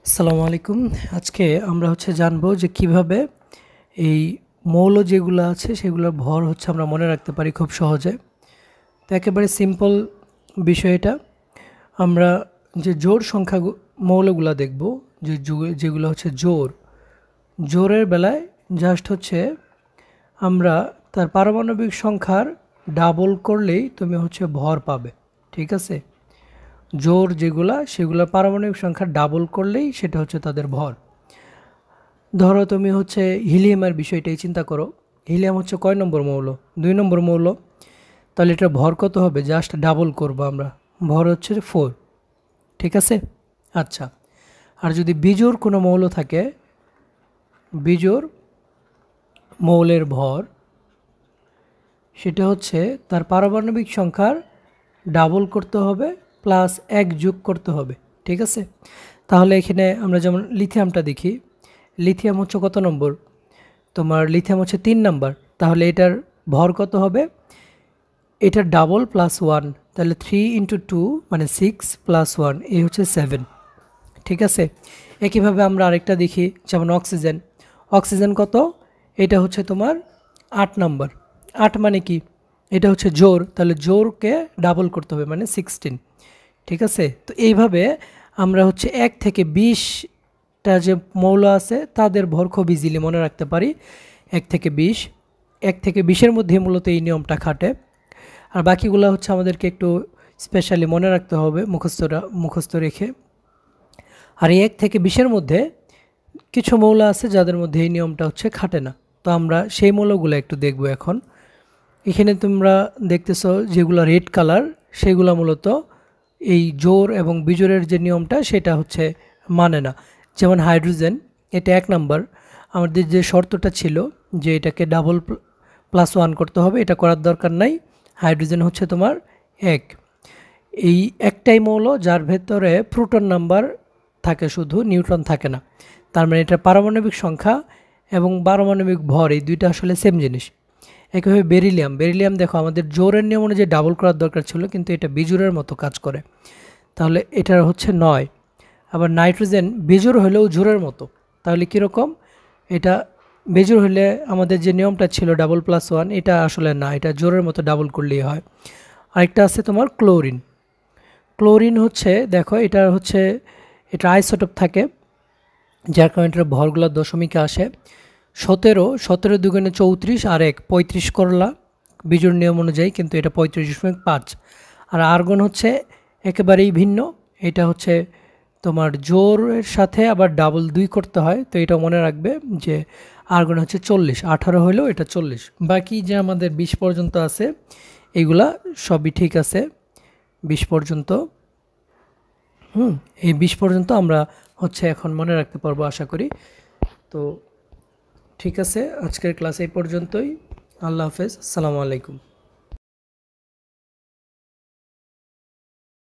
আসসালামু আলাইকুম। আজকে আমরা জানবো যে কিভাবে এই মৌল যেগুলো আছে সেগুলোর ভর আমরা মনে রাখতে পারি খুব সহজে। তো একেবারে সিম্পল বিষয় এটা। আমরা যে জোড় সংখ্যা মৌলগুলা দেখব, যেগুলো জোড়ের বেলায় জাস্ট আমরা তার পারমাণবিক সংখ্যার ডাবল করলেই তুমি ভর পাবে। ঠিক আছে, জোর যেগুলা সেগুলোর পারমাণবিক সংখ্যা ডাবল করলেই সেটা তাদের ভর। ধরো তুমি হিলিয়ামের বিষয়টাই চিন্তা করো। হিলিয়াম কয় নম্বর মৌল? 2 নম্বর মৌল। তাহলে এটার ভর কত হবে? জাস্ট ডাবল করব আমরা, ভর 4। ঠিক আছে। আচ্ছা, আর যদি বিজোড় কোনো মৌল থাকে, বিজোড় মৌলের ভর সেটা তার পারমাণবিক সংখ্যার ডাবল করতে হবে প্লাস 1 যোগ করতে হবে। ঠিক আছে। তাহলে এখানে আমরা যেমন লিথিয়ামটা দেখি, লিথিয়াম কত নম্বর? তোমার লিথিয়াম 3 নম্বর। তাহলে এটার ভর কত হবে? এটার ডাবল প্লাস 1, তাহলে 3 × 2 মানে 6 প্লাস 1 এই 7। ঠিক আছে। একইভাবে আমরা আরেকটা দেখি, যেমন অক্সিজেন। অক্সিজেন কত? এটা তোমার 8 নম্বর। 8 মানে কি? এটা জোর, তাহলে জোরকে ডাবল করতে হবে মানে 16। ঠিক আছে। তো এইভাবে আমরা 1 থেকে 20টা যে মৌল আছে তাদের ভর খুব ইজিলি মনে রাখতে পারি। 1 থেকে 20, 1 থেকে 20-এর মধ্যে মূলত এই নিয়মটা খাটে। আর বাকিগুলো আমাদেরকে একটু স্পেশালি মনে রাখতে হবে মুখস্থ রেখে। আর এই 1 থেকে 20-এর মধ্যে কিছু মৌল আছে যাদের মধ্যে এই নিয়মটা খাটে না। তো আমরা সেই মৌলগুলো একটু দেখব এখন। এখানে তোমরা দেখতেছো যেগুলো রেড কালার, সেগুলো মূলত এই জোর এবং বিজোড়ের যে নিয়মটা সেটা মানে না। যেমন হাইড্রোজেন, এটা 1 নাম্বার। আমাদের যে শর্তটা ছিল যে এটাকে ডাবল প্লাস 1 করতে হবে, এটা করার দরকার নাই। হাইড্রোজেন তোমার 1। এই একটাই মৌল যার ভেতরে প্রোটন নাম্বার থাকে, শুধু নিউট্রন থাকে না। তার মানে এটা পারমাণবিক সংখ্যা এবং পারমাণবিক ভর এই দুইটা আসলে সেম জিনিস। একইভাবে বেরিলিয়াম, বেরিলিয়াম দেখো আমাদের জোরের নিয়ম অনুযায়ী ডাবল করার দরকার ছিল, কিন্তু এটা বিজোড়ের মতো কাজ করে, তাহলে এটার 9। আবার নাইট্রোজেন বেজোড় হলেও জোরের মতো, তাহলে কীরকম? এটা বেজোড় হলে আমাদের যে নিয়মটা ছিল ডাবল প্লাস 1, এটা আসলে না, এটা জোরের মতো ডাবল করলেই হয়। আরেকটা আছে তোমার ক্লোরিন। ক্লোরিন দেখো এটা এটা আইসোটোপ থাকে, যার কারণে এটার ভরগুলো দশমিকে আসে। 17, 17 দুগুণে 34 আর 1 35 করলা বিজোড় নিয়ম অনুযায়ী, কিন্তু এটা 35.5। আর আর্গন একেবারেই ভিন্ন। এটা তোমার জোরের সাথে আবার ডাবল 2 করতে হয়, তো এটা মনে রাখবে যে আর্গন 40, 18 হলেও এটা 40। বাকি যে আমাদের 20 পর্যন্ত আছে এগুলা সবই ঠিক আছে 20 পর্যন্ত। এই 20 পর্যন্ত আমরা এখন মনে রাখতে পারবো আশা করি। তো ঠিক আছে, আজকের ক্লাস এই পর্যন্তই। আল্লাহ হাফেজ, আসসালামু আলাইকুম।